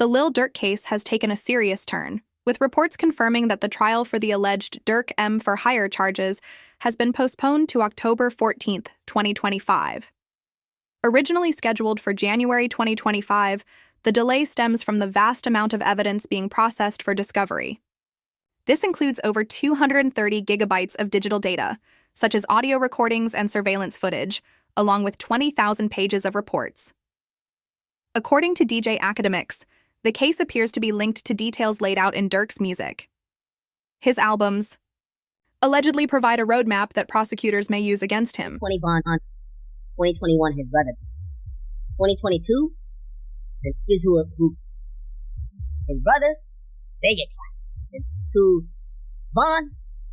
The Lil Durk case has taken a serious turn, with reports confirming that the trial for the alleged Durk M for hire charges has been postponed to October 14, 2025. Originally scheduled for January 2025, the delay stems from the vast amount of evidence being processed for discovery. This includes over 230 gigabytes of digital data, such as audio recordings and surveillance footage, along with 20,000 pages of reports. According to DJ Academics, the case appears to be linked to details laid out in Durk's music. His albums allegedly provide a roadmap that prosecutors may use against him. 20 bond on 2021, his brother. 2022, his brother, they get clapped. And to Bond,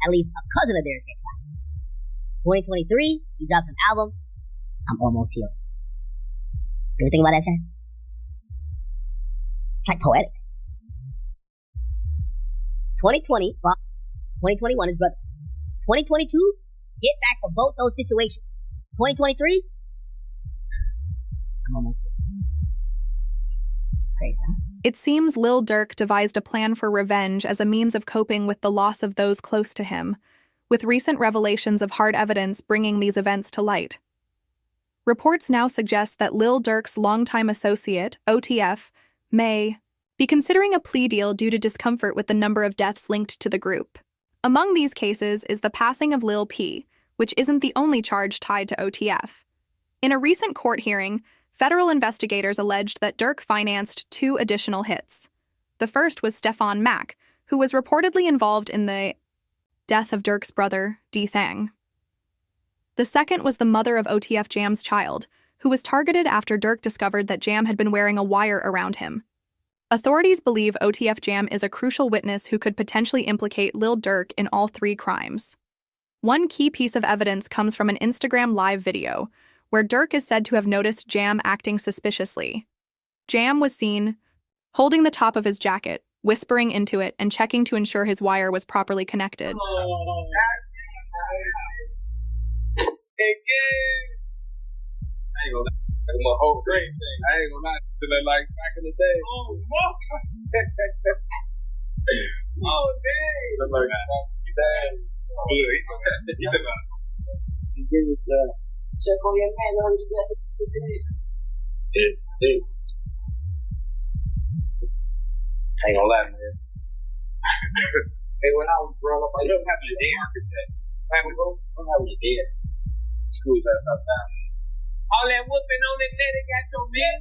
at least a cousin of theirs get clapped. 2023, he drops an album, I'm Almost Healed. You ever think about that, Chad? It's like poetic. 2020, 2021 is brother. 2022, get back for both those situations. 2023, I'm almost here. Crazy, huh? It seems Lil Durk devised a plan for revenge as a means of coping with the loss of those close to him, with recent revelations of hard evidence bringing these events to light. Reports now suggest that Lil Durk's longtime associate, OTF, may be considering a plea deal due to discomfort with the number of deaths linked to the group. Among these cases is the passing of Lil P, which isn't the only charge tied to OTF. In a recent court hearing, federal investigators alleged that Durk financed 2 additional hits. The first was Stefan Mack, who was reportedly involved in the death of Durk's brother, D Thang. The second was the mother of OTF Jam's child, who was targeted after Durk discovered that Jam had been wearing a wire around him. Authorities believe OTF Jam is a crucial witness who could potentially implicate Lil Durk in all 3 crimes. One key piece of evidence comes from an Instagram live video, where Durk is said to have noticed Jam acting suspiciously. Jam was seen holding the top of his jacket, whispering into it, and checking to ensure his wire was properly connected. I ain't gonna lie. That's my whole dream thing. I ain't gonna lie. Feeling like back in the day. Oh, fuck. Oh, dang. Look like that. Oh, look, he took that. He took that. He did it, check on your man. No, he's got it. Yeah. I ain't gonna lie, man. Hey, when I was growing up, I didn't have a day architect. Man, we go. I'm having a day. School's at that time. All that whooping on the net, it got your man.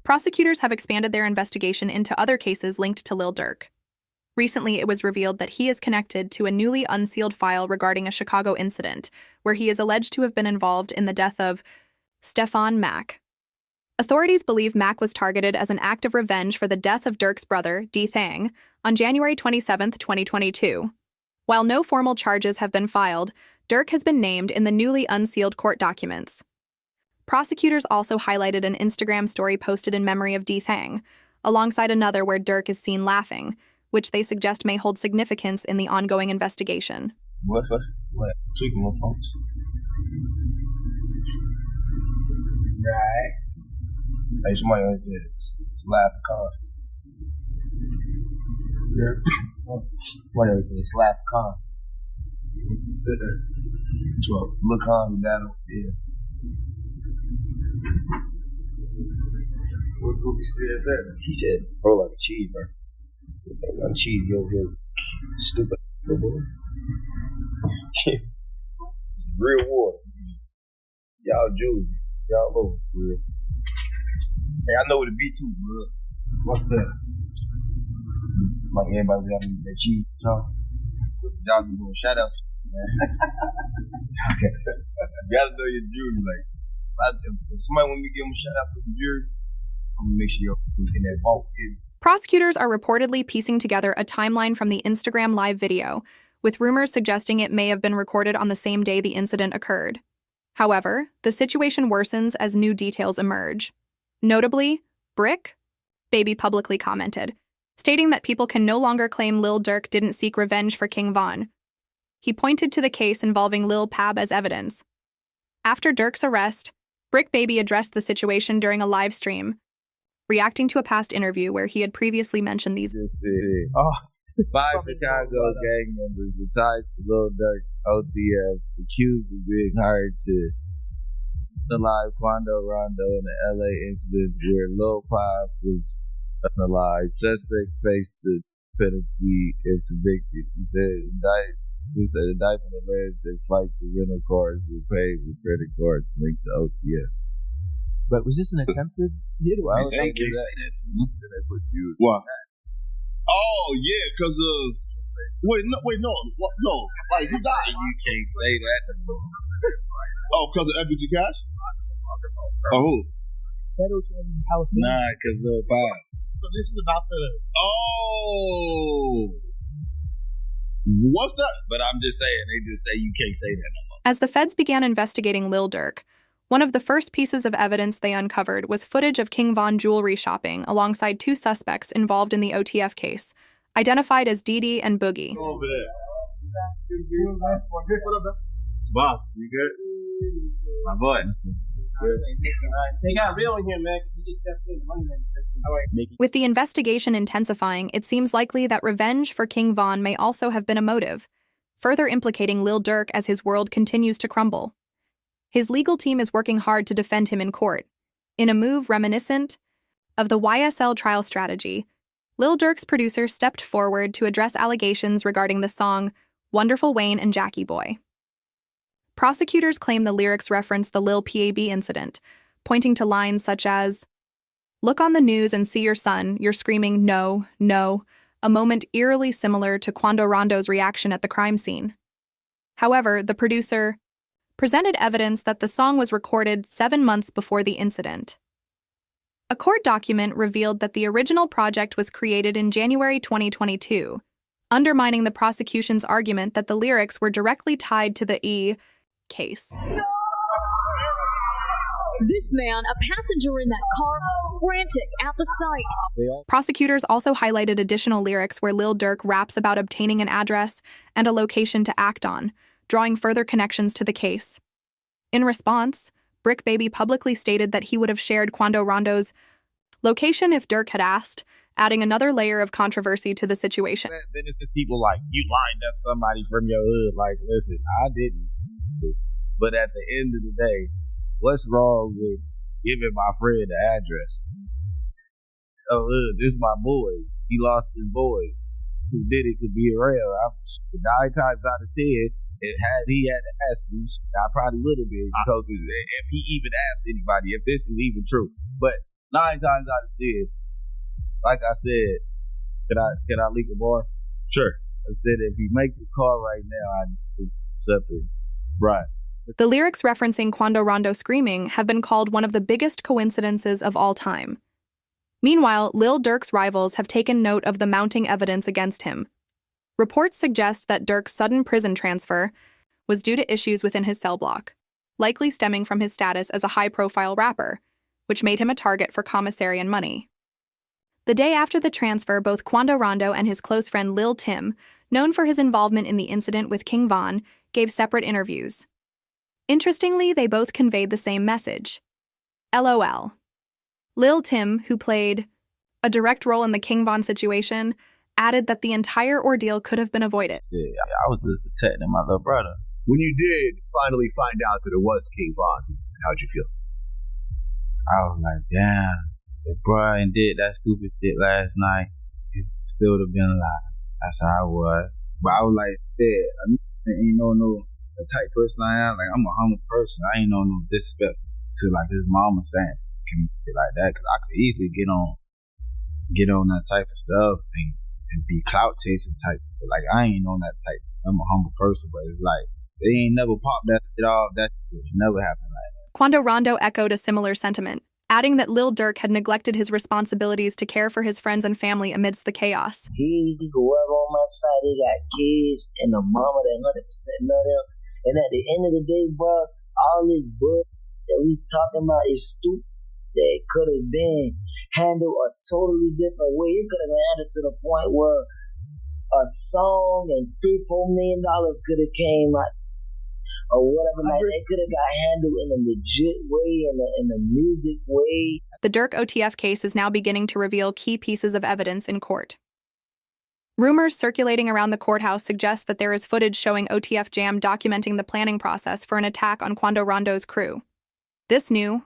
Prosecutors have expanded their investigation into other cases linked to Lil Durk. Recently, it was revealed that he is connected to a newly unsealed file regarding a Chicago incident, where he is alleged to have been involved in the death of Stefan Mack. Authorities believe Mack was targeted as an act of revenge for the death of Durk's brother, D Thang, on January 27, 2022. While no formal charges have been filed, Durk has been named in the newly unsealed court documents. Prosecutors also highlighted an Instagram story posted in memory of D Thang, alongside another where Durk is seen laughing, which they suggest may hold significance in the ongoing investigation. What? Tweaking my phone. Right. Hey, somebody always said slap the car. Yeah. Somebody always said slap the car. What's better? Look on that over there. What he said that? He said, bro, like a cheese, bro. Like cheese, yo, stupid. It's real water. Y'all Jews. Y'all know for real. Hey, I know what it be too, bro. What's that? Like everybody got that cheese, you know? Y'all be doing shout outs, man. Okay. You gotta know your jury. Like, if somebody want me to give them a shout out for the jury, I'm gonna make sure you're in that vault. Prosecutors are reportedly piecing together a timeline from the Instagram live video, with rumors suggesting it may have been recorded on the same day the incident occurred. However, the situation worsens as new details emerge. Notably, Brick Baby publicly commented, stating that people can no longer claim Lil Durk didn't seek revenge for King Von. He pointed to the case involving Lul Pab as evidence, After Durk's arrest, Brick Baby addressed the situation during a live stream, reacting to a past interview where he had previously mentioned these. Five Chicago gang members with ties to Lil Durk, OTF, accused of being hired to unalive Quando Rondo in the LA incident where Lul Pab was unalive. Suspect faced the penalty if convicted. He said indictment alleged that flights and rental cars were paid with credit cards linked to OTF. But was this an attempted hit? Well, I You was can't thinking say that. that. Then they put you. What? Oh yeah, because wait no, like he died. You can't say that. Oh, because of FBG Cash. Oh, who? Federal charges in California. Nah, because Lil Pab. So this is about the. Oh, what's that? But I'm just saying, they just say you can't say that no more. As the feds began investigating Lil Durk, one of the first pieces of evidence they uncovered was footage of King Von jewelry shopping alongside two suspects involved in the OTF case, identified as Dede and Boogie. Over there. Boss, you good? My boy. They got real in here, man. You just tested the money, man. All right. With the investigation intensifying, it seems likely that revenge for King Von may also have been a motive, further implicating Lil Durk as his world continues to crumble. His legal team is working hard to defend him in court. In a move reminiscent of the YSL trial strategy, Lil Durk's producer stepped forward to address allegations regarding the song Wonderful Wayne and Jackie Boy. Prosecutors claim the lyrics reference the Lil Pab incident, pointing to lines such as, "Look on the news and see your son, you're screaming, no, no," a moment eerily similar to Quando Rondo's reaction at the crime scene. However, the producer presented evidence that the song was recorded 7 months before the incident. A court document revealed that the original project was created in January 2022, undermining the prosecution's argument that the lyrics were directly tied to the case. This man, a passenger in that car, frantic at the sight. Prosecutors also highlighted additional lyrics where Lil Durk raps about obtaining an address and a location to act on, drawing further connections to the case. In response, Brick Baby publicly stated that he would have shared Quando Rondo's location if Durk had asked, adding another layer of controversy to the situation. Then it's just people like, you lined up somebody from your hood. Like, listen, I didn't. But at the end of the day, what's wrong with giving my friend the address? Oh, this is my boy. He lost his boys. Who did it to be around? 9 times out of 10, had he had to ask me, I probably would have been. Because if he even asked anybody, if this is even true. But 9 times out of 10, like I said, can I leak a bar? Sure. I said, if you make the call right now, I'd do something right. The lyrics referencing Quando Rondo screaming have been called one of the biggest coincidences of all time. Meanwhile, Lil Durk's rivals have taken note of the mounting evidence against him. Reports suggest that Durk's sudden prison transfer was due to issues within his cell block, likely stemming from his status as a high-profile rapper, which made him a target for commissary and money. The day after the transfer, both Quando Rondo and his close friend Lil Tim, known for his involvement in the incident with King Von, gave separate interviews. Interestingly, they both conveyed the same message. LOL. Lil Tim, who played a direct role in the King Von situation, added that the entire ordeal could have been avoided. Yeah, I was just protecting my little brother. When you did finally find out that it was King Von, how'd you feel? I was like, damn, if Brian did that stupid shit last night, he still would have been alive. That's how I was. But I was like, yeah, I ain't know no the type person I am. Like, I'm a humble person. I ain't know no disrespect to like his mama saying shit like that, because I could easily get on that type of stuff and be clout chasing type. Like, I ain't on that type. I'm a humble person, but it's like they ain't never popped that shit off. That shit never happened like that. Quando Rondo echoed a similar sentiment, adding that Lil Durk had neglected his responsibilities to care for his friends and family amidst the chaos. He whoever on my side, they got kids and a mama that 100% know them. And at the end of the day, bro, all this book that we talking about is stupid. That could have been handled a totally different way. It could have been handled to the point where a song and $3-4 million could have came out. or whatever. Like they could have got handled in a legit way, in a music way. The Durk OTF case is now beginning to reveal key pieces of evidence in court. Rumors circulating around the courthouse suggest that there is footage showing OTF Jam documenting the planning process for an attack on Quando Rondo's crew. This new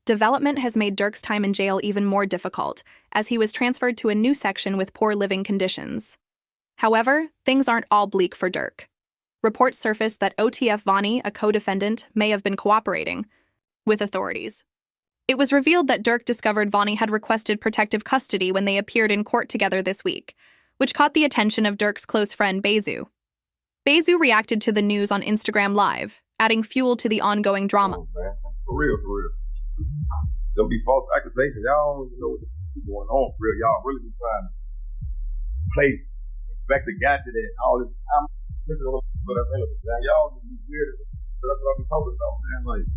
development has made Durk's time in jail even more difficult, as he was transferred to a new section with poor living conditions. However, things aren't all bleak for Durk. Reports surfaced that OTF Vonnie, a co-defendant, may have been cooperating with authorities. It was revealed that Durk discovered Vonnie had requested protective custody when they appeared in court together this week, which caught the attention of Durk's close friend Bezu. Bezu reacted to the news on Instagram Live, adding fuel to the ongoing drama. For real. There'll be false accusations. Y'all don't even know what's going on for real. Y'all really be trying to play Inspector Gadget and all this. I'm listening to what I'm innocent, man. Y'all just be weird. So that's what I be talking about, man. Like,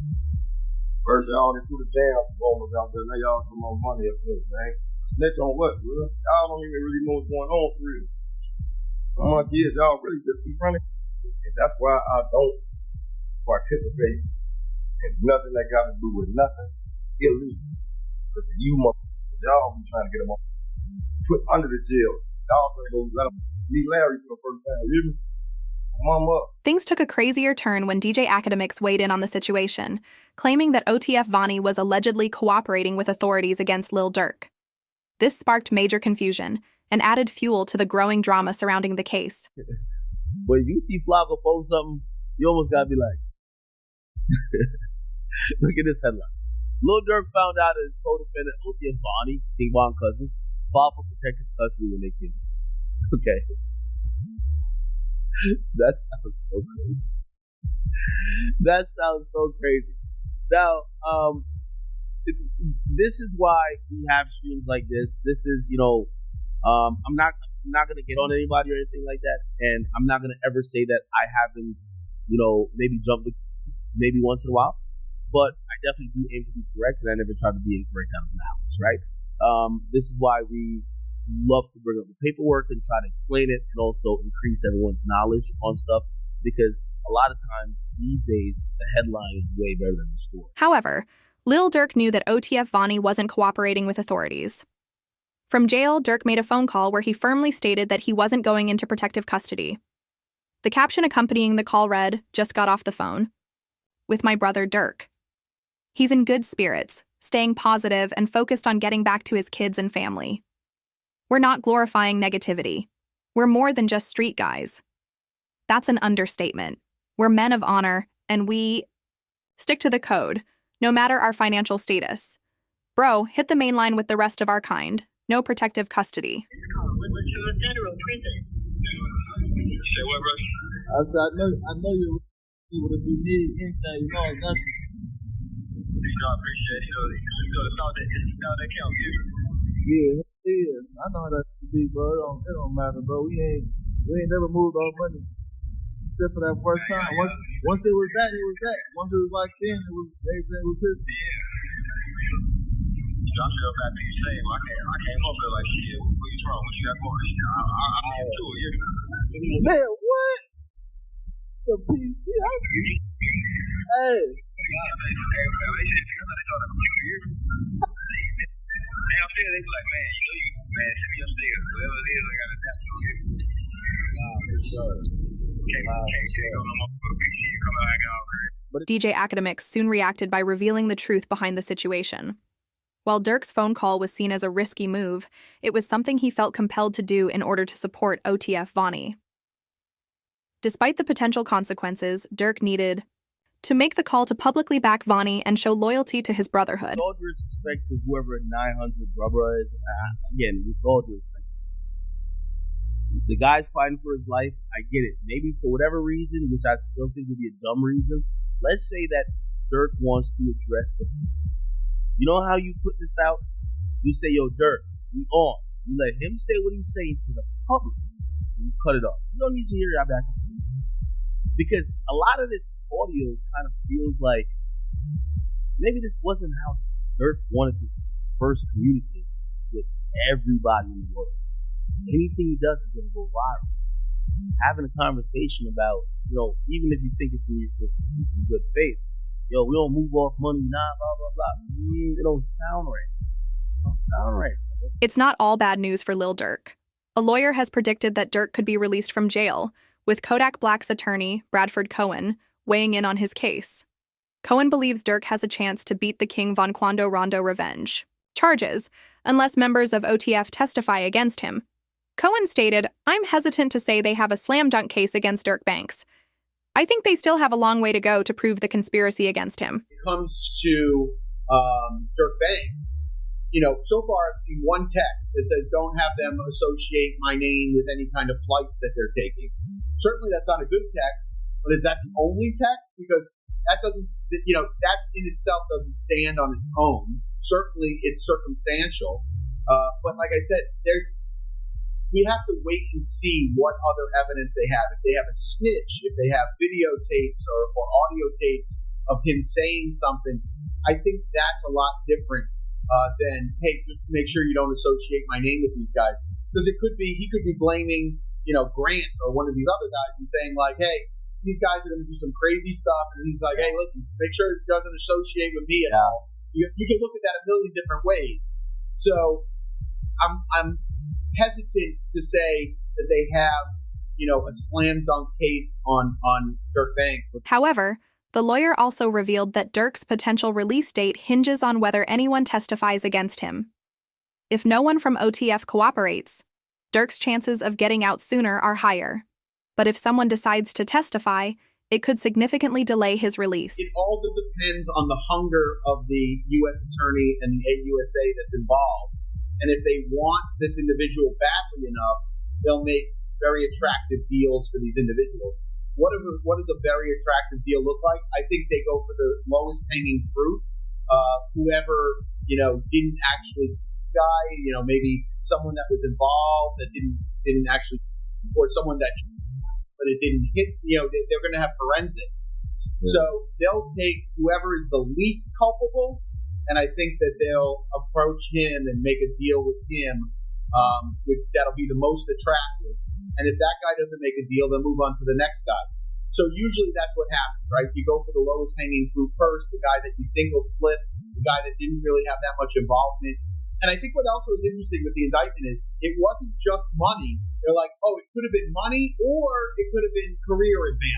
first y'all didn't do the jam performance out there. Now y'all some more money up there, man. Snitch on what, bro? Y'all don't even really know what's going on for real. Some of my kids, y'all really just be running. And that's why I don't participate in nothing that got to do with nothing illegal. Because you motherfuckers, y'all be trying to get them put under the jail. Y'all trying to go let them meet Larry for the first time. You hear me? Mama. Things took a crazier turn when DJ Academics weighed in on the situation, claiming that OTF Vonnie was allegedly cooperating with authorities against Lil Durk. This sparked major confusion and added fuel to the growing drama surrounding the case. But if you see Flocko post something, you almost gotta be like, look at this headline. Lil Durk found out his co-defendant OTF Vonnie, King Von cousin, filed for protective custody when they came. Okay. That sounds so crazy. Now, this is why we have streams like this. This is, I'm not gonna get on anybody or anything like that, and I'm not gonna ever say that I haven't, maybe jumped maybe once in a while, but I definitely do aim to be correct, and I never try to be incorrect out of malice, right? This is why we love to bring up the paperwork and try to explain it, and also increase everyone's knowledge on stuff, because a lot of times these days the headline is way better than the story. However, Lil Durk knew that OTF Vonnie wasn't cooperating with authorities. From jail, Durk made a phone call where he firmly stated that he wasn't going into protective custody. The caption accompanying the call read, "Just got off the phone with my brother Durk." He's in good spirits, staying positive and focused on getting back to his kids and family. We're not glorifying negativity. We're more than just street guys. That's an understatement. We're men of honor, and we stick to the code, no matter our financial status. Bro, hit the main line with the rest of our kind. No protective custody. Say what, bro? I said, I know you're able to do anything, I got you. I appreciate it. The thought that count, Yeah, I know how that be, bro. It don't matter, bro. We ain't never moved our money except for that first time. Once it was that, it was that. Once it was like then, it was everything was his. I feel bad for you saying, I came up here like, shit, what's wrong? What you got going? I made it to it, yeah. Man, what? The PC? Hey. Downstairs, they be like, man, send me upstairs. Whatever it is, I got to tap you. DJ Academics soon reacted by revealing the truth behind the situation. While Durk's phone call was seen as a risky move, it was something he felt compelled to do in order to support OTF Vonnie. Despite the potential consequences, Durk needed to make the call to publicly back Vonnie and show loyalty to his brotherhood. With all due respect to whoever 900 brother is, again, with all due respect, the guy's fighting for his life. I get it. Maybe for whatever reason, which I still think would be a dumb reason. Let's say that Durk wants to address the. You know how you put this out? You say, yo, Durk, we on. You let him say what he's saying to the public. You cut it off. You don't need to hear y'all back and forth. Because a lot of this audio kind of feels like maybe this wasn't how Durk wanted to first communicate with everybody in the world. Anything he does is going to go viral. having a conversation about, even if you think it's in good faith, we don't move off money, nah, blah, blah, blah. It don't sound right. It's not all bad news for Lil Durk. A lawyer has predicted that Durk could be released from jail, with Kodak Black's attorney, Bradford Cohen, weighing in on his case. Cohen believes Durk has a chance to beat the King Von Quando Rondo revenge charges, unless members of OTF testify against him. Cohen stated, "I'm hesitant to say they have a slam dunk case against Durk Banks. I think they still have a long way to go to prove the conspiracy against him." When it comes to Durk Banks, so far I've seen one text that says, "Don't have them associate my name with any kind of flights that they're taking." Certainly that's not a good text, but is that the only text? Because that doesn't, that in itself doesn't stand on its own. Certainly it's circumstantial. But like I said, we have to wait and see what other evidence they have. If they have a snitch, if they have videotapes or audio tapes of him saying something, I think that's a lot different than, hey, just make sure you don't associate my name with these guys. Because he could be blaming, Grant or one of these other guys and saying like, hey, these guys are going to do some crazy stuff. And he's like, hey, listen, make sure it doesn't associate with me at all. You can look at that a million different ways. So I'm hesitant to say that they have, a slam dunk case on Durk Banks. However, the lawyer also revealed that Durk's potential release date hinges on whether anyone testifies against him. If no one from OTF cooperates, Durk's chances of getting out sooner are higher. But if someone decides to testify, it could significantly delay his release. It all depends on the hunger of the U.S. attorney and the AUSA that's involved. And if they want this individual badly enough, they'll make very attractive deals for these individuals. What does a very attractive deal look like? I think they go for the lowest hanging fruit. Whoever, didn't actually die, maybe someone that was involved that didn't actually, or someone that, but it didn't hit, they're going to have forensics. Yeah. So they'll take whoever is the least culpable, and I think that they'll approach him and make a deal with him that'll be the most attractive. And if that guy doesn't make a deal, they'll move on to the next guy. So usually that's what happens, right? You go for the lowest hanging fruit first, the guy that you think will flip, the guy that didn't really have that much involvement. And I think what also is interesting with the indictment is it wasn't just money. They're like, oh, it could have been money or it could have been career advancement.